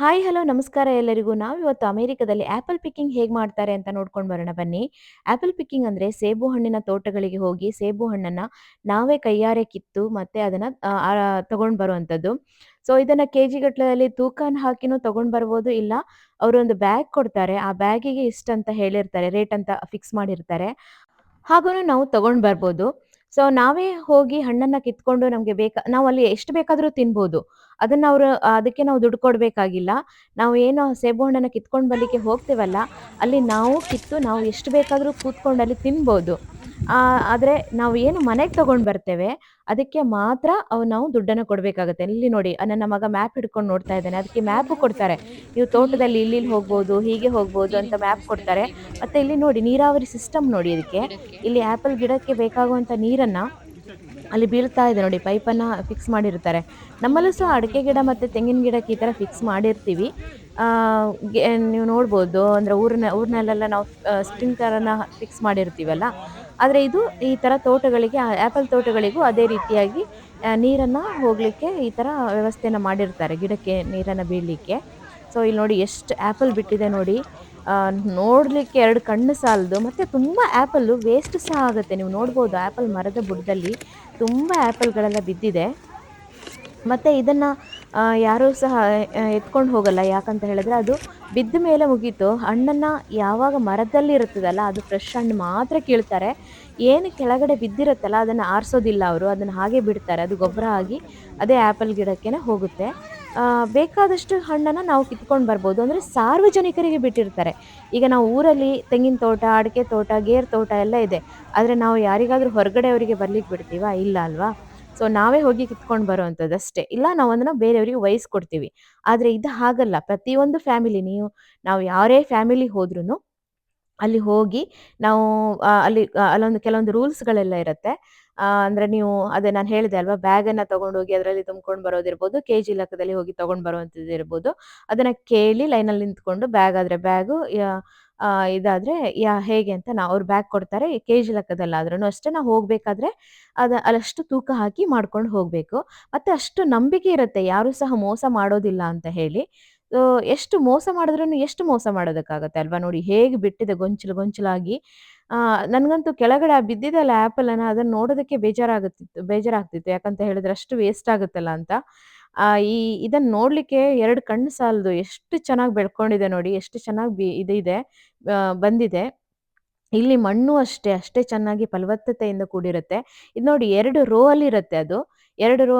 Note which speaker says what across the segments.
Speaker 1: Hi hello ನಮಸ್ಕಾರ ಎಲ್ಲರಿಗೂ. ನಾವಿವತ್ತು ಅಮೆರಿಕದಲ್ಲಿ ಆಪಲ್ ಪಿಕ್ಕಿಂಗ್ ಹೇಗೆ ಮಾಡ್ತಾರೆ ಅಂತ ನೋಡ್ಕೊಂಡು ಬರೋಣ ಬನ್ನಿ. ಆಪಲ್ ಪಿಕ್ಕಿಂಗ್ ಅಂದರೆ ಸೇಬು ಹಣ್ಣಿನ ತೋಟಗಳಿಗೆ ಹೋಗಿ ಸೇಬು ಹಣ್ಣನ್ನು ನಾವೇ ಕೈಯಾರೆ ಕಿತ್ತು ಮತ್ತೆ ಅದನ್ನು ತಗೊಂಡು ಬರುವಂಥದ್ದು. ಸೊ ಇದನ್ನು ಕೆ ಜಿ ಗಟ್ಟಲೆಯಲ್ಲಿ ತೂಕನ ಹಾಕಿನೂ ತಗೊಂಡು ಬರ್ಬೋದು, ಇಲ್ಲ ಅವರೊಂದು ಬ್ಯಾಗ್ ಕೊಡ್ತಾರೆ, ಆ ಬ್ಯಾಗಿಗೆ ಇಷ್ಟಂತ ಹೇಳಿರ್ತಾರೆ, ರೇಟ್ ಅಂತ ಫಿಕ್ಸ್ ಮಾಡಿರ್ತಾರೆ, ಹಾಗೂನು ನಾವು ತಗೊಂಡ್ ಬರ್ಬೋದು. ಸೊ ನಾವೇ ಹೋಗಿ ಹಣ್ಣನ್ನ ಕಿತ್ಕೊಂಡು ನಮ್ಗೆ ನಾವು ಅಲ್ಲಿ ಎಷ್ಟು ಬೇಕಾದ್ರೂ ತಿನ್ಬೋದು. ಅದನ್ನ ಅದಕ್ಕೆ ನಾವು ದುಡ್ಡು ಕೊಡ್ಬೇಕಾಗಿಲ್ಲ. ನಾವು ಏನು ಸೇಬು ಹಣ್ಣನ್ನ ಕಿತ್ಕೊಂಡ್ ಬರ್ಲಿಕ್ಕೆ ಹೋಗ್ತೇವಲ್ಲ, ಅಲ್ಲಿ ನಾವು ಕಿತ್ತು ನಾವು ಎಷ್ಟು ಬೇಕಾದ್ರೂ ಕೂತ್ಕೊಂಡು ಅಲ್ಲಿ ತಿನ್ಬೋದು. ಆದ್ರೆ ನಾವು ಏನು ಮನೆಗೆ ತಗೊಂಡ್ ಬರ್ತೇವೆ, ಅದಕ್ಕೆ ಮಾತ್ರ ನಾವು ದುಡ್ಡನ್ನ ಕೊಡ್ಬೇಕಾಗತ್ತೆ. ಇಲ್ಲಿ ನೋಡಿ ನನ್ನ ಮಗ ಮ್ಯಾಪ್ ಹಿಡ್ಕೊಂಡು ನೋಡ್ತಾ ಇದ್ದಾನೆ. ಅದಕ್ಕೆ ಮ್ಯಾಪು ಕೊಡ್ತಾರೆ. ನೀವು ತೋಟದಲ್ಲಿ ಇಲ್ಲಿ ಹೋಗ್ಬೋದು, ಹೀಗೆ ಹೋಗ್ಬೋದು ಅಂತ ಮ್ಯಾಪ್ ಕೊಡ್ತಾರೆ. ಮತ್ತೆ ಇಲ್ಲಿ ನೋಡಿ ನೀರಾವರಿ ಸಿಸ್ಟಮ್ ನೋಡಿ ಇದಕ್ಕೆ. ಇಲ್ಲಿ ಆಪಲ್ ಗಿಡಕ್ಕೆ ಬೇಕಾಗುವಂತ ನೀರನ್ನ ಅಲ್ಲಿ ಬೀಳ್ತಾ ಇದೆ ನೋಡಿ, ಪೈಪನ್ನ ಫಿಕ್ಸ್ ಮಾಡಿರ್ತಾರೆ. ನಮ್ಮಲ್ಲೂ ಸಹ ಅಡಿಕೆ ಗಿಡ ಮತ್ತೆ ತೆಂಗಿನ ಗಿಡಕ್ಕೆ ಈ ತರ ಫಿಕ್ಸ್ ಮಾಡಿರ್ತೀವಿ. ಆ ನೀವು ನೋಡ್ಬೋದು, ಅಂದ್ರೆ ಊರ್ನಲ್ಲೆಲ್ಲ ನಾವು ಸ್ಪ್ರಿಂಕ್ಲರನ್ನ ಫಿಕ್ಸ್ ಮಾಡಿರ್ತೀವಲ್ಲ. ಆದ್ರೆ ಇದು ಈ ತರ ತೋಟಗಳಿಗೆ, ಆಪಲ್ ತೋಟಗಳಿಗೂ ಅದೇ ರೀತಿಯಾಗಿ ನೀರನ್ನ ಹೋಗ್ಲಿಕ್ಕೆ ಈ ತರ ವ್ಯವಸ್ಥೆಯನ್ನ ಮಾಡಿರ್ತಾರೆ, ಗಿಡಕ್ಕೆ ನೀರನ್ನ ಬೀಳ್ಲಿಕ್ಕೆ. ಸೊ ಇಲ್ಲಿ ನೋಡಿ ಎಷ್ಟು ಆಪಲ್ ಬಿಟ್ಟಿದೆ ನೋಡಿ. ಆ ನೋಡ್ಲಿಕ್ಕೆ 2 ಕಣ್ಣು ಸಾಲದು. ಮತ್ತೆ ತುಂಬಾ ಆಪಲ್ಲು ವೇಸ್ಟ್ ಸಹ ಆಗುತ್ತೆ. ನೀವು ನೋಡ್ಬೋದು ಆಪಲ್ ಮರದ ಬುಡದಲ್ಲಿ ತುಂಬಾ ಆಪಲ್‌ಗಳೆಲ್ಲ ಬಿದ್ದಿದೆ. ಮತ್ತೆ ಇದನ್ನ ಯಾರೂ ಸಹ ಎತ್ಕೊಂಡು ಹೋಗಲ್ಲ. ಯಾಕಂತ ಹೇಳಿದ್ರೆ ಅದು ಬಿದ್ದ ಮೇಲೆ ಮುಗೀತು. ಹಣ್ಣನ್ನ ಯಾವಾಗ ಮರದಲ್ಲಿ ಇರ್ತದಲ್ಲ, ಅದು ಫ್ರೆಶ್ ಹಣ್ಣು ಮಾತ್ರ ಕೀಳ್ತಾರೆ. ಏನು ಕೆಳಗಡೆ ಬಿದ್ದಿರುತ್ತಲ್ಲ ಅದನ್ನ ಆರಿಸೋದಿಲ್ಲ ಅವರು. ಅದನ್ನ ಹಾಗೆ ಬಿಡ್ತಾರೆ. ಅದು ಗೊಬ್ಬರ ಆಗಿ ಅದೇ ಆಪಲ್ ಗಿಡಕ್ಕೇನೆ ಹೋಗುತ್ತೆ. ಬೇಕಾದಷ್ಟು ಹಣ್ಣನ್ನ ನಾವು ಕಿತ್ಕೊಂಡು ಬರ್ಬೋದು. ಅಂದ್ರೆ ಸಾರ್ವಜನಿಕರಿಗೆ ಬಿಟ್ಟಿರ್ತಾರೆ. ಈಗ ನಾವು ಊರಲ್ಲಿ ತೆಂಗಿನ ತೋಟ, ಅಡಿಕೆ ತೋಟ, ಗೇರು ತೋಟ ಎಲ್ಲ ಇದೆ. ಆದ್ರೆ ನಾವು ಯಾರಿಗಾದ್ರೂ ಹೊರಗಡೆಯವರಿಗೆ ಬರ್ಲಿಕ್ಕೆ ಬಿಡ್ತೀವಾ? ಇಲ್ಲ ಅಲ್ವಾ? ಸೊ ನಾವೇ ಹೋಗಿ ಕಿತ್ಕೊಂಡು ಬರುವಂಥದ್ದಷ್ಟೇ. ಇಲ್ಲ ನಾವು ಅದನ್ನ ಬೇರೆಯವರಿಗೆ ವಹಿಸ್ಕೊಡ್ತೀವಿ. ಆದ್ರೆ ಇದು ಹಾಗಲ್ಲ. ಪ್ರತಿಯೊಂದು ನಾವು ಯಾರೇ ಫ್ಯಾಮಿಲಿ ಹೋದ್ರುನು ಅಲ್ಲಿ ಹೋಗಿ ನಾವು ಅಲ್ಲೊಂದು ಕೆಲವೊಂದು ರೂಲ್ಸ್‌ಗಳೆಲ್ಲ ಇರತ್ತೆ. ಅಂದ್ರೆ ನೀವು ಅದೇ ನಾನು ಹೇಳಿದೆ ಅಲ್ವಾ, ಬ್ಯಾಗನ್ನ ತಗೊಂಡೋಗಿ ಅದರಲ್ಲಿ ತುಂಬ್ಕೊಂಡು ಬರೋದಿರ್ಬೋದು, ಕೆಜಿ ಲೆಕ್ಕದಲ್ಲಿ ಹೋಗಿ ತಗೊಂಡು ಬರುವಂಥದ್ದಿರ್ಬೋದು. ಅದನ್ನ ಕೇಳಿ ಲೈನಲ್ಲಿ ನಿಂತ್ಕೊಂಡು ಬ್ಯಾಗ್ ಆದ್ರೆ ಬ್ಯಾಗು, ಇದಾದ್ರೆ ಹೇಗೆ ಅಂತ ಅವ್ರು ಬ್ಯಾಗ್ ಕೊಡ್ತಾರೆ. ಕೆಜಿ ಲೆಕ್ಕದಲ್ಲಾದ್ರೂನು ಅಷ್ಟೇ. ನಾವು ಹೋಗ್ಬೇಕಾದ್ರೆ ಅಲ್ಲಷ್ಟು ತೂಕ ಹಾಕಿ ಮಾಡ್ಕೊಂಡು ಹೋಗ್ಬೇಕು. ಮತ್ತೆ ಅಷ್ಟು ನಂಬಿಕೆ ಇರುತ್ತೆ, ಯಾರೂ ಸಹ ಮೋಸ ಮಾಡೋದಿಲ್ಲ ಅಂತ ಹೇಳಿ. ಸೊ ಎಷ್ಟು ಮೋಸ ಮಾಡಿದ್ರೂನು ಎಷ್ಟು ಮೋಸ ಮಾಡೋದಕ್ಕಾಗತ್ತೆ ಅಲ್ವಾ? ನೋಡಿ ಹೇಗೆ ಬಿಟ್ಟಿದೆ ಗೊಂಚಲು ಗೊಂಚಲಾಗಿ. ನನ್ಗಂತೂ ಕೆಳಗಡೆ ಬಿದ್ದಿದೆಯಲ್ಲ ಅದನ್ನ ನೋಡೋದಕ್ಕೆ ಬೇಜಾರಾಗ್ತಿತ್ತು. ಯಾಕಂತ ಹೇಳಿದ್ರೆ ಅಷ್ಟು ವೇಸ್ಟ್ ಆಗುತ್ತಲ್ಲ ಅಂತ. ಆ ಈ ಇದನ್ನ ನೋಡ್ಲಿಕ್ಕೆ 2 ಕಣ್ಣು ಸಾಲದು. ಎಷ್ಟು ಚೆನ್ನಾಗಿ ಬೆಳ್ಕೊಂಡಿದೆ ನೋಡಿ, ಎಷ್ಟು ಚೆನ್ನಾಗಿ ಇದಿದೆ, ಬಂದಿದೆ. ಇಲ್ಲಿ ಮಣ್ಣು ಅಷ್ಟೇ ಚೆನ್ನಾಗಿ ಫಲವತ್ತತೆಯಿಂದ ಕೂಡಿರುತ್ತೆ. ಇದು ನೋಡಿ 2 ರೋ ಅಲ್ಲಿ ಇರುತ್ತೆ ಅದು. 2 ರೋ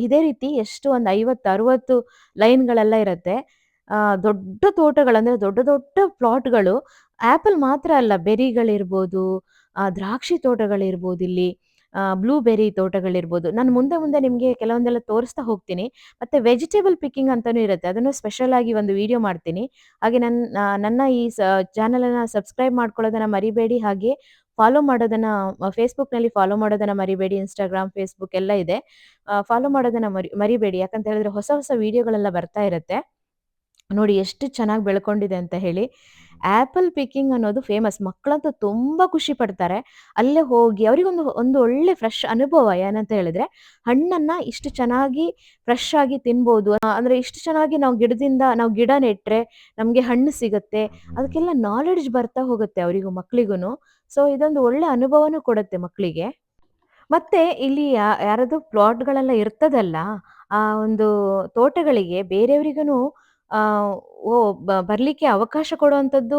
Speaker 1: ಇದೇ ರೀತಿ ಎಷ್ಟು ಒಂದು 50, 60 ಲೈನ್‌ಗಳೆಲ್ಲ ಇರುತ್ತೆ. ದೊಡ್ಡ ತೋಟಗಳು, ಅಂದ್ರೆ ದೊಡ್ಡ ದೊಡ್ಡ ಪ್ಲಾಟ್‌ಗಳು. ಆಪಲ್ ಮಾತ್ರ ಅಲ್ಲ, ಬೆರ್ರಿಗಳಿರ್ಬೋದು, ದ್ರಾಕ್ಷಿ ತೋಟಗಳಿರ್ಬೋದಿಲ್ಲಿ, ಬ್ಲೂಬೆರ್ರಿ ತೋಟಗಳಿರ್ಬೋದು. ನಾನು ಮುಂದೆ ಮುಂದೆ ನಿಮ್ಗೆ ಕೆಲವೊಂದೆಲ್ಲ ತೋರಿಸ್ತಾ ಹೋಗ್ತೀನಿ. ಮತ್ತೆ ವೆಜಿಟೇಬಲ್ ಪಿಕ್ಕಿಂಗ್ ಅಂತಾನೂ ಇರುತ್ತೆ. ಅದನ್ನು ಸ್ಪೆಷಲ್ ಆಗಿ ಒಂದು ವಿಡಿಯೋ ಮಾಡ್ತೀನಿ. ಹಾಗೆ ನನ್ನ ಈ ಚಾನಲನ್ನ ಸಬ್ಸ್ಕ್ರೈಬ್ ಮಾಡ್ಕೊಳ್ಳೋದನ್ನ ಮರಿಬೇಡಿ. ಹಾಗೆ ಫಾಲೋ ಮಾಡೋದನ್ನ, ಫೇಸ್‌ಬುಕ್‌ನಲ್ಲಿ ಫಾಲೋ ಮಾಡೋದನ್ನ ಮರಿಬೇಡಿ. ಇನ್‌ಸ್ಟಾಗ್ರಾಮ್, ಫೇಸ್‌ಬುಕ್ ಎಲ್ಲ ಇದೆ. ಫಾಲೋ ಮಾಡೋದನ್ನ ಮರಿಬೇಡಿ. ಯಾಕಂತ ಹೇಳಿದ್ರೆ ಹೊಸ ಹೊಸ ವಿಡಿಯೋಗಳೆಲ್ಲ ಬರ್ತಾ ಇರತ್ತೆ. ನೋಡಿ ಎಷ್ಟು ಚೆನ್ನಾಗಿ ಬೆಳ್ಕೊಂಡಿದೆ ಅಂತ ಹೇಳಿ. ಆಪಲ್ ಪಿಕ್ಕಿಂಗ್ ಅನ್ನೋದು ಫೇಮಸ್. ಮಕ್ಕಳಂತೂ ತುಂಬಾ ಖುಷಿ ಪಡ್ತಾರೆ. ಅಲ್ಲೇ ಹೋಗಿ ಒಂದು ಒಳ್ಳೆ ಫ್ರೆಶ್ ಅನುಭವ. ಏನಂತ ಹೇಳಿದ್ರೆ, ಹಣ್ಣನ್ನ ಇಷ್ಟು ಚೆನ್ನಾಗಿ ಫ್ರೆಶ್ ಆಗಿ ತಿನ್ಬೋದು. ಅಂದ್ರೆ ಇಷ್ಟು ಚೆನ್ನಾಗಿ ನಾವು ಗಿಡ ನೆಟ್ರೆ ನಮ್ಗೆ ಹಣ್ಣು ಸಿಗತ್ತೆ. ಅದಕ್ಕೆಲ್ಲ ನಾಲೆಡ್ಜ್ ಬರ್ತಾ ಹೋಗುತ್ತೆ ಅವರಿಗೂ, ಮಕ್ಳಿಗೂನು. ಸೊ ಇದೊಂದು ಒಳ್ಳೆ ಅನುಭವನೂ ಕೊಡುತ್ತೆ ಮಕ್ಕಳಿಗೆ. ಮತ್ತೆ ಇಲ್ಲಿ ಯಾರದು ಪ್ಲಾಟ್‌ಗಳೆಲ್ಲ ಇರ್ತದಲ್ಲ, ಆ ಒಂದು ತೋಟಗಳಿಗೆ ಬೇರೆಯವರಿಗೂನು ಆ ಬರ್ಲಿಕ್ಕೆ ಅವಕಾಶ ಕೊಡುವಂಥದ್ದು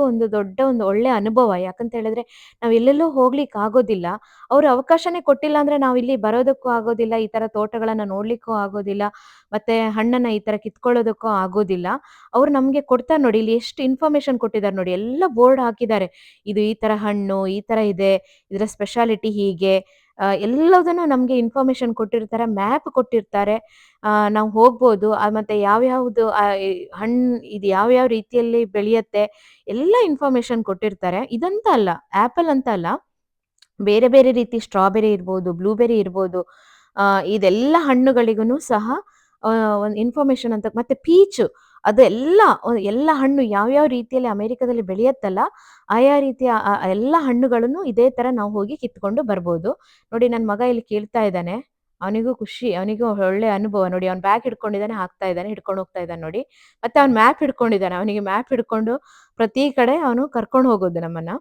Speaker 1: ಒಂದು ಒಳ್ಳೆ ಅನುಭವ. ಯಾಕಂತ ಹೇಳಿದ್ರೆ ನಾವು ಎಲ್ಲೆಲ್ಲೂ ಹೋಗ್ಲಿಕ್ಕೆ ಆಗೋದಿಲ್ಲ. ಅವ್ರು ಅವಕಾಶನೇ ಕೊಟ್ಟಿಲ್ಲ ಅಂದ್ರೆ ನಾವಿಲ್ಲಿ ಬರೋದಕ್ಕೂ ಆಗೋದಿಲ್ಲ, ಈ ತರ ತೋಟಗಳನ್ನ ನೋಡ್ಲಿಕ್ಕೂ ಆಗೋದಿಲ್ಲ, ಮತ್ತೆ ಹಣ್ಣನ್ನ ಈ ತರ ಕಿತ್ಕೊಳ್ಳೋದಕ್ಕೂ ಆಗೋದಿಲ್ಲ. ಅವ್ರು ನಮ್ಗೆ ಕೊಡ್ತಾರೆ ನೋಡಿ, ಇಲ್ಲಿ ಎಷ್ಟು ಇನ್ಫಾರ್ಮೇಶನ್ ಕೊಟ್ಟಿದ್ದಾರೆ ನೋಡಿ, ಎಲ್ಲ ಬೋರ್ಡ್ ಹಾಕಿದ್ದಾರೆ. ಇದು ಈ ತರ ಹಣ್ಣು, ಈ ತರ ಇದೆ, ಇದರ ಸ್ಪೆಷಾಲಿಟಿ ಹೀಗೆ, ಎಲ್ಲದನ್ನು ನಮ್ಗೆ ಇನ್ಫಾರ್ಮೇಶನ್ ಕೊಟ್ಟಿರ್ತಾರೆ, ಮ್ಯಾಪ್ ಕೊಟ್ಟಿರ್ತಾರೆ. ನಾವು ಹೋಗ್ಬೋದು. ಮತ್ತೆ ಯಾವ್ಯಾವ್ದು ಇದು ಯಾವ್ಯಾವ ರೀತಿಯಲ್ಲಿ ಬೆಳೆಯತ್ತೆ, ಎಲ್ಲ ಇನ್ಫಾರ್ಮೇಶನ್ ಕೊಟ್ಟಿರ್ತಾರೆ. ಇದಂತ ಅಲ್ಲ, ಆಪಲ್ ಅಂತ ಅಲ್ಲ, ಬೇರೆ ಬೇರೆ ರೀತಿ ಸ್ಟ್ರಾಬೆರ್ರಿ ಇರ್ಬೋದು, ಬ್ಲೂಬೆರ್ರಿ ಇರ್ಬೋದು, ಇದೆಲ್ಲ ಹಣ್ಣುಗಳಿಗೂನು ಸಹ ಒಂದು ಇನ್ಫಾರ್ಮೇಶನ್ ಅಂತ. ಮತ್ತೆ ಪೀಚು, ಅದೆಲ್ಲ ಎಲ್ಲ ಹಣ್ಣು ಯಾವ್ಯಾವ ರೀತಿಯಲ್ಲಿ ಅಮೆರಿಕದಲ್ಲಿ ಬೆಳೆಯತ್ತಲ್ಲ, ಆಯಾ ರೀತಿಯ ಎಲ್ಲ ಹಣ್ಣುಗಳನ್ನು ಇದೇ ತರ ನಾವು ಹೋಗಿ ಕಿತ್ಕೊಂಡು ಬರ್ಬೋದು. ನೋಡಿ ನನ್ನ ಮಗ ಇಲ್ಲಿ ಕೇಳ್ತಾ ಇದ್ದಾನೆ. ಅವನಿಗೂ ಖುಷಿ, ಅವನಿಗೂ ಒಳ್ಳೆ ಅನುಭವ ನೋಡಿ. ಅವ್ನು ಬ್ಯಾಗ್ ಹಿಡ್ಕೊಂಡಿದ್ದಾನೆ, ಹಾಕ್ತಾ ಇದ್ದಾನೆ, ಹಿಡ್ಕೊಂಡು ಹೋಗ್ತಾ ಇದ್ದಾನೆ ನೋಡಿ. ಮತ್ತೆ ಅವ್ನು ಮ್ಯಾಪ್ ಹಿಡ್ಕೊಂಡಿದ್ದಾನೆ. ಅವನಿಗೆ ಮ್ಯಾಪ್ ಹಿಡ್ಕೊಂಡು ಪ್ರತಿ ಕಡೆ ಅವನು ಕರ್ಕೊಂಡು ಹೋಗೋದು ನಮ್ಮನ್ನ.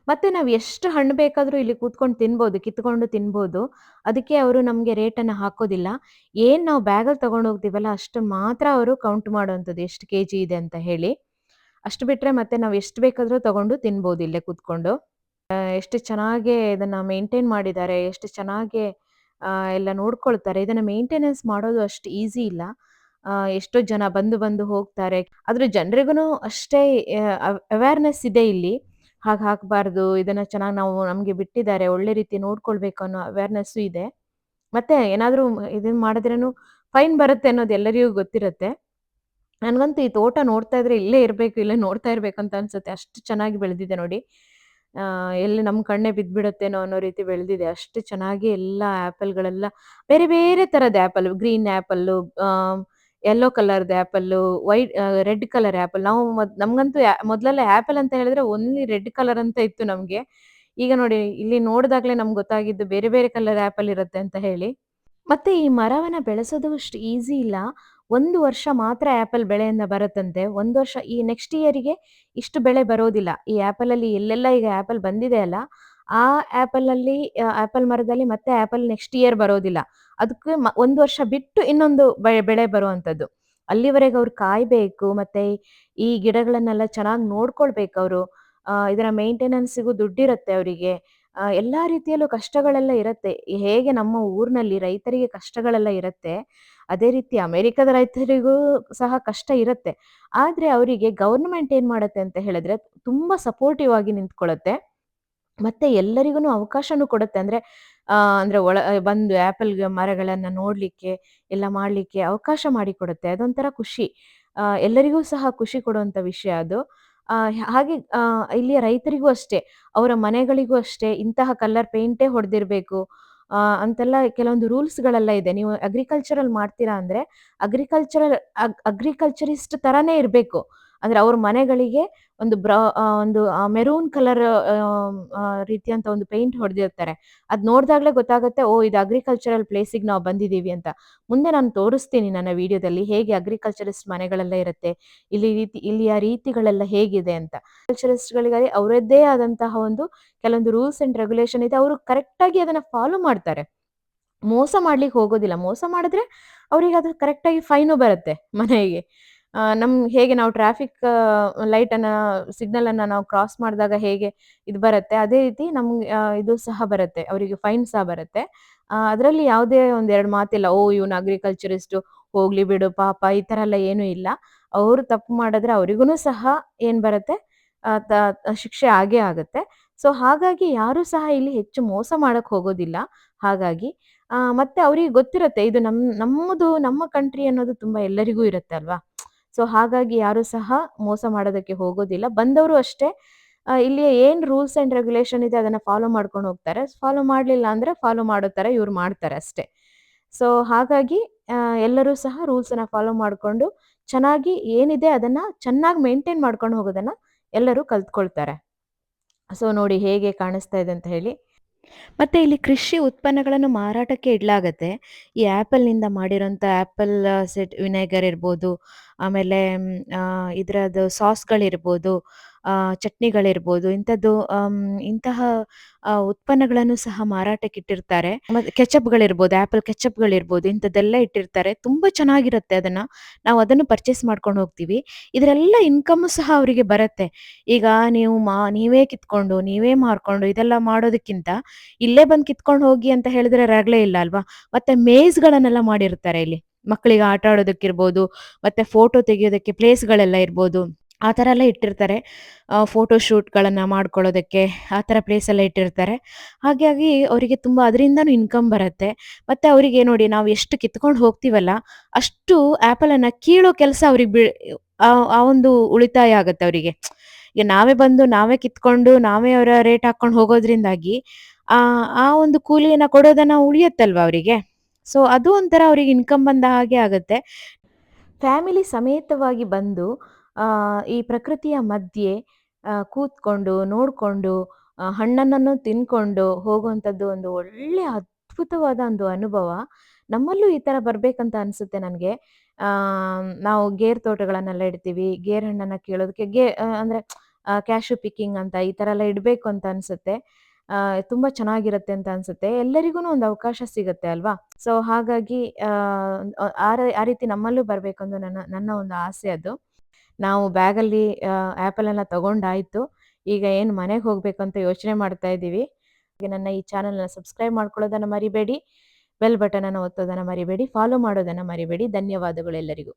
Speaker 1: ಮತ್ತೆ ನಾವು ಎಷ್ಟು ಹಣ್ಣು ಬೇಕಾದ್ರೂ ಇಲ್ಲಿ ಕೂತ್ಕೊಂಡು ತಿನ್ಬೋದು, ಕಿತ್ಕೊಂಡು ತಿನ್ಬೋದು. ಅದಕ್ಕೆ ಅವರು ನಮ್ಗೆ ರೇಟನ್ನ ಹಾಕೋದಿಲ್ಲ. ಏನ್ ನಾವು ಬ್ಯಾಗಲ್ಲಿ ತಗೊಂಡು ಹೋಗ್ತೀವಲ್ಲ ಅಷ್ಟು ಮಾತ್ರ ಅವರು ಕೌಂಟ್ ಮಾಡುವಂಥದ್ದು, ಎಷ್ಟು ಕೆಜಿ ಇದೆ ಅಂತ ಹೇಳಿ. ಅಷ್ಟು ಬಿಟ್ರೆ ಮತ್ತೆ ನಾವು ಎಷ್ಟು ಬೇಕಾದ್ರೂ ತಗೊಂಡು ತಿನ್ಬೋದು ಇಲ್ಲೇ ಕೂತ್ಕೊಂಡು. ಎಷ್ಟು ಚೆನ್ನಾಗಿ ಇದನ್ನ ಮೇಂಟೈನ್ ಮಾಡಿದ್ದಾರೆ, ಎಷ್ಟು ಚೆನ್ನಾಗಿ ಎಲ್ಲ ನೋಡ್ಕೊಳ್ತಾರೆ. ಇದನ್ನ ಮೇಂಟೆನೆನ್ಸ್ ಮಾಡೋದು ಅಷ್ಟು ಈಸಿ ಇಲ್ಲ. ಎಷ್ಟೋ ಜನ ಬಂದು ಬಂದು ಹೋಗ್ತಾರೆ. ಆದ್ರೆ ಜನರಿಗೂನು ಅಷ್ಟೇ ಅವೇರ್‌ನೆಸ್ ಇದೆ ಇಲ್ಲಿ. ಹಾಗ್ ಹಾಕ್ಬಾರ್ದು, ಇದನ್ನ ಚೆನ್ನಾಗಿ ನಾವು ನಮ್ಗೆ ಬಿಟ್ಟಿದ್ದಾರೆ, ಒಳ್ಳೆ ರೀತಿ ನೋಡ್ಕೊಳ್ಬೇಕು ಅನ್ನೋ ಅವೇರ್‌ನೆಸ್ಸು ಇದೆ. ಮತ್ತೆ ಏನಾದ್ರೂ ಇದನ್ ಮಾಡಿದ್ರೇನು ಫೈನ್ ಬರುತ್ತೆ ಅನ್ನೋದು ಎಲ್ಲರಿಗೂ ಗೊತ್ತಿರುತ್ತೆ. ನನ್ಗಂತೂ ಈ ತೋಟ ನೋಡ್ತಾ ಇದ್ರೆ ಇಲ್ಲೇ ಇರ್ಬೇಕು, ಇಲ್ಲೇ ನೋಡ್ತಾ ಇರ್ಬೇಕಂತ ಅನ್ಸುತ್ತೆ. ಅಷ್ಟು ಚೆನ್ನಾಗಿ ಬೆಳೆದಿದೆ ನೋಡಿ. ಎಲ್ಲಿ ನಮ್ ಕಣ್ಣೇ ಬಿದ್ಬಿಡುತ್ತೇನೋ ಅನ್ನೋ ರೀತಿ ಬೆಳೆದಿದೆ. ಅಷ್ಟು ಚೆನ್ನಾಗಿ ಎಲ್ಲ ಆಪಲ್‌ಗಳೆಲ್ಲ ಬೇರೆ ಬೇರೆ ತರದ ಆಪಲ್, ಗ್ರೀನ್ ಆಪಲ್ಲು, ಯೆಲ್ಲೋ ಕಲರ್‌ದ್ ಆಪಲ್ಲು, ರೆಡ್ ಕಲರ್ ಆಪಲ್. ನಾವು ನಮ್ಗಂತೂ ಮೊದಲೆಲ್ಲ ಆಪಲ್ ಅಂತ ಹೇಳಿದ್ರೆ ಓನ್ಲಿ ರೆಡ್ ಕಲರ್ ಅಂತ ಇತ್ತು ನಮ್ಗೆ. ಈಗ ನೋಡಿ ಇಲ್ಲಿ ನೋಡಿದಾಗ್ಲೇ ನಮ್ಗೆ ಗೊತ್ತಾಗಿದ್ದು ಬೇರೆ ಬೇರೆ ಕಲರ್ ಆಪಲ್ ಇರುತ್ತೆ ಅಂತ ಹೇಳಿ. ಮತ್ತೆ ಈ ಮರವನ್ನ ಬೆಳೆಸೋದು ಅಷ್ಟು ಈಸಿ ಇಲ್ಲ. 1 ವರ್ಷ ಮಾತ್ರ ಆಪಲ್ ಬೆಳೆಯನ್ನ ಬರುತ್ತಂತೆ. 1 ವರ್ಷ ಈ ನೆಕ್ಸ್ಟ್ ಇಯರ್‌ಗೆ ಇಷ್ಟು ಬೆಳೆ ಬರೋದಿಲ್ಲ. ಈ ಆಪಲಲ್ಲಿ ಎಲ್ಲೆಲ್ಲ ಈಗ ಆಪಲ್ ಬಂದಿದೆ ಅಲ್ಲ, ಆ ಆಪಲಲ್ಲಿ ಆಪಲ್ ಮರದಲ್ಲಿ ಮತ್ತೆ ಆಪಲ್ ನೆಕ್ಸ್ಟ್ ಇಯರ್ ಬರೋದಿಲ್ಲ. ಅದಕ್ಕೆ 1 ವರ್ಷ ಬಿಟ್ಟು ಇನ್ನೊಂದು ಬೆಳೆ ಬರುವಂತದ್ದು. ಅಲ್ಲಿವರೆಗೆ ಅವ್ರು ಕಾಯ್ಬೇಕು. ಮತ್ತೆ ಈ ಗಿಡಗಳನ್ನೆಲ್ಲ ಚೆನ್ನಾಗಿ ನೋಡ್ಕೊಳ್ಬೇಕವ್ರು. ಇದರ ಮೇಂಟೆನೆನ್ಸ್‌ಗೂ ದುಡ್ಡಿರುತ್ತೆ ಅವರಿಗೆ. ಎಲ್ಲಾ ರೀತಿಯಲ್ಲೂ ಕಷ್ಟಗಳೆಲ್ಲ ಇರತ್ತೆ. ಹೇಗೆ ನಮ್ಮ ಊರಿನಲ್ಲಿ ರೈತರಿಗೆ ಕಷ್ಟಗಳೆಲ್ಲ ಇರತ್ತೆ, ಅದೇ ರೀತಿ ಅಮೆರಿಕದ ರೈತರಿಗೂ ಸಹ ಕಷ್ಟ ಇರತ್ತೆ. ಆದ್ರೆ ಅವರಿಗೆ ಗವರ್ನಮೆಂಟ್ ಏನ್ ಮಾಡತ್ತೆ ಅಂತ ಹೇಳಿದ್ರೆ, ತುಂಬಾ ಸಪೋರ್ಟಿವ್ ಆಗಿ ನಿಂತ್ಕೊಳ್ಳುತ್ತೆ. ಮತ್ತೆ ಎಲ್ಲರಿಗೂನು ಅವಕಾಶನೂ ಕೊಡುತ್ತೆ. ಅಂದ್ರೆ ಬಂದು ಆಪಲ್ ಮರಗಳನ್ನ ನೋಡ್ಲಿಕ್ಕೆ, ಎಲ್ಲ ಮಾಡ್ಲಿಕ್ಕೆ ಅವಕಾಶ ಮಾಡಿಕೊಡುತ್ತೆ. ಅದೊಂಥರ ಖುಷಿ. ಎಲ್ಲರಿಗೂ ಸಹ ಖುಷಿ ಕೊಡುವಂತ ವಿಷಯ ಅದು. ಹಾಗೆ ಇಲ್ಲಿಯ ರೈತರಿಗೂ ಅಷ್ಟೇ, ಅವರ ಮನೆಗಳಿಗೂ ಅಷ್ಟೇ ಇಂತಹ ಕಲರ್ ಪೇಂಟೇ ಹೊಡೆದಿರ್ಬೇಕು ಅಂತೆಲ್ಲ ಕೆಲವೊಂದು ರೂಲ್ಸ್‌ಗಳೆಲ್ಲ ಇದೆ. ನೀವು ಅಗ್ರಿಕಲ್ಚರಲ್ ಮಾಡ್ತೀರಾ ಅಂದ್ರೆ, ಅಗ್ರಿಕಲ್ಚರಲ್ ಅಗ್ರಿಕಲ್ಚರಿಸ್ಟ್ ತರಾನೇ ಇರ್ಬೇಕು. ಅಂದ್ರೆ ಅವ್ರ ಮನೆಗಳಿಗೆ ಒಂದು ಮೆರೂನ್ ಕಲರ್ ರೀತಿಯಂತ ಒಂದು ಪೇಂಟ್ ಹೊಡೆದಿರ್ತಾರೆ. ಅದ್ ನೋಡ್ದಾಗ್ಲೇ ಗೊತ್ತಾಗುತ್ತೆ, ಓಹ್! ಇದು ಅಗ್ರಿಕಲ್ಚರಲ್ ಪ್ಲೇಸಿಗೆ ನಾವು ಬಂದಿದೀವಿ ಅಂತ. ಮುಂದೆ ನಾನು ತೋರಿಸ್ತೀನಿ ನನ್ನ ವಿಡಿಯೋದಲ್ಲಿ ಹೇಗೆ ಅಗ್ರಿಕಲ್ಚರಿಸ್ಟ್ ಮನೆಗಳೆಲ್ಲ ಇರುತ್ತೆ. ಇಲ್ಲಿಯ ರೀತಿಗಳೆಲ್ಲ ಹೇಗಿದೆ ಅಂತ. ಕಲ್ಚರಿಸ್ಟ್‌ಗಳಿಗೆ ಅವರದ್ದೇ ಆದಂತಹ ಒಂದು ಕೆಲವೊಂದು ರೂಲ್ಸ್ ಅಂಡ್ ರೆಗ್ಯುಲೇಷನ್ ಇದೆ. ಅವರು ಕರೆಕ್ಟಾಗಿ ಅದನ್ನ ಫಾಲೋ ಮಾಡ್ತಾರೆ. ಮೋಸ ಮಾಡ್ಲಿಕ್ಕೆ ಹೋಗೋದಿಲ್ಲ. ಮೋಸ ಮಾಡಿದ್ರೆ ಅವ್ರಿಗೆ ಅದು ಕರೆಕ್ಟಾಗಿ ಫೈನು ಬರುತ್ತೆ ಮನೆಗೆ. ಹೇಗೆ ನಾವು ಟ್ರಾಫಿಕ್ ಸಿಗ್ನಲ್ ಅನ್ನ ನಾವು ಕ್ರಾಸ್ ಮಾಡಿದಾಗ ಹೇಗೆ ಇದು ಬರುತ್ತೆ, ಅದೇ ರೀತಿ ನಮ್ಗೆ ಇದು ಸಹ ಬರುತ್ತೆ. ಅವರಿಗೆ ಫೈನ್ ಸಹ ಬರುತ್ತೆ. ಅದರಲ್ಲಿ ಯಾವುದೇ ಒಂದೆರಡು ಮಾತಿಲ್ಲ. ಓಹ್! ಇವನು ಅಗ್ರಿಕಲ್ಚರಿಸ್ಟು, ಹೋಗ್ಲಿ ಬಿಡು ಪಾಪ, ಈ ತರ ಎಲ್ಲ ಏನೂ ಇಲ್ಲ. ಅವರು ತಪ್ಪು ಮಾಡಿದ್ರೆ ಅವರಿಗೂನು ಸಹ ಏನ್ ಬರುತ್ತೆ, ಅ ತ ಶಿಕ್ಷೆ ಆಗೇ ಆಗುತ್ತೆ. ಸೊ ಹಾಗಾಗಿ ಯಾರೂ ಸಹ ಇಲ್ಲಿ ಹೆಚ್ಚು ಮೋಸ ಮಾಡಕ್ ಹೋಗೋದಿಲ್ಲ. ಹಾಗಾಗಿ ಮತ್ತೆ ಅವ್ರಿಗೆ ಗೊತ್ತಿರುತ್ತೆ, ಇದು ನಮ್ಮದು ನಮ್ಮ ಕಂಟ್ರಿ ಅನ್ನೋದು ತುಂಬಾ ಎಲ್ಲರಿಗೂ ಇರುತ್ತೆ ಅಲ್ವಾ? ಸೊ ಹಾಗಾಗಿ ಯಾರು ಸಹ ಮೋಸ ಮಾಡೋದಕ್ಕೆ ಹೋಗೋದಿಲ್ಲ. ಬಂದವರು ಅಷ್ಟೇ ಇಲ್ಲಿ ಏನ್ ರೂಲ್ಸ್ ಅಂಡ್ ರೆಗ್ಯುಲೇಷನ್ ಇದೆ ಅದನ್ನ ಫಾಲೋ ಮಾಡ್ಕೊಂಡು ಹೋಗ್ತಾರೆ. ಫಾಲೋ ಮಾಡ್ಲಿಲ್ಲ ಅಂದ್ರೆ ಫಾಲೋ ಮಾಡೋ ತರ ಇವ್ರು ಮಾಡ್ತಾರೆ ಅಷ್ಟೇ. ಸೊ ಹಾಗಾಗಿ ಎಲ್ಲರೂ ಸಹ ರೂಲ್ಸ್ ಅನ್ನ ಫಾಲೋ ಮಾಡ್ಕೊಂಡು ಚೆನ್ನಾಗಿ ಏನಿದೆ ಅದನ್ನ ಚೆನ್ನಾಗಿ ಮೇಂಟೈನ್ ಮಾಡ್ಕೊಂಡು ಹೋಗೋದನ್ನ ಎಲ್ಲರೂ ಕಲ್ತ್ಕೊಳ್ತಾರೆ. ಸೊ ನೋಡಿ ಹೇಗೆ ಕಾಣಿಸ್ತಾ ಇದೆ ಅಂತ ಹೇಳಿ. ಮತ್ತೆ ಇಲ್ಲಿ ಕೃಷಿ ಉತ್ಪನ್ನಗಳನ್ನು ಮಾರಾಟಕ್ಕೆ ಇಡ್ಲಾಗತ್ತೆ. ಈ ಆ್ಯಪಲ್‌ನಿಂದ ಮಾಡಿರೋಂಥ ಆ್ಯಪಲ್ ವಿನೆಗರ್ ಇರ್ಬೋದು, ಆಮೇಲೆ ಇದ್ರದ್ದು ಸಾಸ್‌ಗಳಿರ್ಬೋದು, ಚಟ್ನಿಗಳಿರ್ಬೋದು, ಇಂತಹ ಉತ್ಪನ್ನಗಳನ್ನು ಸಹ ಮಾರಾಟಕ್ಕಿಟ್ಟಿರ್ತಾರೆ. ಮತ್ತೆ ಕೆಚಪ್‌ಗಳಿರ್ಬೋದು, ಆ್ಯಪಲ್ ಕೆಚಪ್‌ಗಳಿರ್ಬೋದು, ಇಂಥದ್ದೆಲ್ಲ ಇಟ್ಟಿರ್ತಾರೆ. ತುಂಬ ಚೆನ್ನಾಗಿರುತ್ತೆ ಅದನ್ನ. ನಾವು ಅದನ್ನು ಪರ್ಚೇಸ್ ಮಾಡ್ಕೊಂಡು ಹೋಗ್ತೀವಿ. ಇದರೆಲ್ಲ ಇನ್ಕಮು ಸಹ ಅವರಿಗೆ ಬರುತ್ತೆ. ಈಗ ನೀವೇ ಕಿತ್ಕೊಂಡು, ನೀವೇ ಮಾರ್ಕೊಂಡು ಇದೆಲ್ಲ ಮಾಡೋದಕ್ಕಿಂತ ಇಲ್ಲೇ ಬಂದು ಕಿತ್ಕೊಂಡು ಹೋಗಿ ಅಂತ ಹೇಳಿದ್ರೆ ರಗಳೆ ಇಲ್ಲ ಅಲ್ವಾ? ಮತ್ತೆ ಮೇಜ್‌ಗಳನ್ನೆಲ್ಲ ಮಾಡಿರ್ತಾರೆ ಇಲ್ಲಿ. ಮಕ್ಕಳಿಗೆ ಆಟ ಆಡೋದಕ್ಕಿರ್ಬೋದು, ಮತ್ತೆ ಫೋಟೋ ತೆಗೆಯೋದಕ್ಕೆ ಪ್ಲೇಸ್‌ಗಳೆಲ್ಲ ಇರ್ಬೋದು. ಆ ಥರ ಎಲ್ಲ ಇಟ್ಟಿರ್ತಾರೆ. ಫೋಟೋ ಶೂಟ್‌ಗಳನ್ನ ಮಾಡ್ಕೊಳ್ಳೋದಕ್ಕೆ ಆ ಥರ ಪ್ಲೇಸ್ ಎಲ್ಲ ಇಟ್ಟಿರ್ತಾರೆ. ಹಾಗಾಗಿ ಅವರಿಗೆ ತುಂಬಾ ಅದರಿಂದಾನೂ ಇನ್ಕಮ್ ಬರುತ್ತೆ. ಮತ್ತೆ ಅವರಿಗೆ ನೋಡಿ ನಾವು ಎಷ್ಟು ಕಿತ್ಕೊಂಡು ಹೋಗ್ತೀವಲ್ಲ, ಅಷ್ಟು ಆ್ಯಪಲನ್ನ ಕೀಳೋ ಕೆಲಸ ಅವ್ರಿಗೆ ಆ ಒಂದು ಉಳಿತಾಯ ಆಗತ್ತೆ ಅವರಿಗೆ. ಈಗ ನಾವೇ ಬಂದು, ನಾವೇ ಕಿತ್ಕೊಂಡು, ನಾವೇ ಅವರ ರೇಟ್ ಹಾಕ್ಕೊಂಡು ಹೋಗೋದ್ರಿಂದಾಗಿ ಆ ಒಂದು ಕೂಲಿಯನ್ನ ಕೊಡೋದನ್ನ ಉಳಿಯತ್ತಲ್ವಾ ಅವರಿಗೆ. ಸೊ ಅದು ಒಂಥರ ಅವ್ರಿಗೆ ಇನ್ಕಮ್ ಬಂದ ಹಾಗೆ ಆಗತ್ತೆ. ಫ್ಯಾಮಿಲಿ ಸಮೇತವಾಗಿ ಬಂದು ಈ ಪ್ರಕೃತಿಯ ಮಧ್ಯೆ ಕೂತ್ಕೊಂಡು, ನೋಡ್ಕೊಂಡು, ಹಣ್ಣನ್ನನ್ನು ತಿನ್ಕೊಂಡು ಹೋಗುವಂಥದ್ದು ಒಂದು ಒಳ್ಳೆಯ ಅದ್ಭುತವಾದ ಒಂದು ಅನುಭವ. ನಮ್ಮಲ್ಲೂ ಈ ತರ ಬರ್ಬೇಕಂತ ಅನ್ಸುತ್ತೆ ನನ್ಗೆ. ನಾವು ಗೇರ್ ತೋಟಗಳನ್ನೆಲ್ಲ ಇಡ್ತೀವಿ. ಗೇರ್ ಹಣ್ಣನ್ನ ಕೀಳೋದಕ್ಕೆ ಅಂದ್ರೆ ಕ್ಯಾಶ್ಯೂ ಪಿಕ್ಕಿಂಗ್ ಅಂತ ಈ ತರ ಎಲ್ಲ ಇಡ್ಬೇಕು ಅಂತ ಅನ್ಸುತ್ತೆ. ತುಂಬಾ ಚೆನ್ನಾಗಿರುತ್ತೆ ಅಂತ ಅನ್ಸುತ್ತೆ. ಎಲ್ಲರಿಗೂನು ಒಂದು ಅವಕಾಶ ಸಿಗುತ್ತೆ ಅಲ್ವಾ? ಸೊ ಹಾಗಾಗಿ ಆ ರೀತಿ ನಮ್ಮಲ್ಲೂ ಬರ್ಬೇಕಂದು ನನ್ನ ನನ್ನ ಒಂದು ಆಸೆ ಅದು. ನಾವು ಬ್ಯಾಗಲ್ಲಿ ಆ್ಯಪಲ್ ಎಲ್ಲ ತಗೊಂಡಾಯ್ತು. ಈಗ ಏನು ಮನೆಗೆ ಹೋಗ್ಬೇಕು ಅಂತ ಯೋಚನೆ ಮಾಡ್ತಾ ಇದ್ದೀವಿ. ಹಾಗೆ ನನ್ನ ಈ ಚಾನೆಲ್‌ನ ಸಬ್ಸ್ಕ್ರೈಬ್ ಮಾಡ್ಕೊಳ್ಳೋದನ್ನ ಮರಿಬೇಡಿ. ಬೆಲ್ ಬಟನ್ ಅನ್ನು ಒತ್ತೋದನ್ನ ಮರಿಬೇಡಿ. ಫಾಲೋ ಮಾಡೋದನ್ನ ಮರಿಬೇಡಿ. ಧನ್ಯವಾದಗಳು ಎಲ್ಲರಿಗೂ.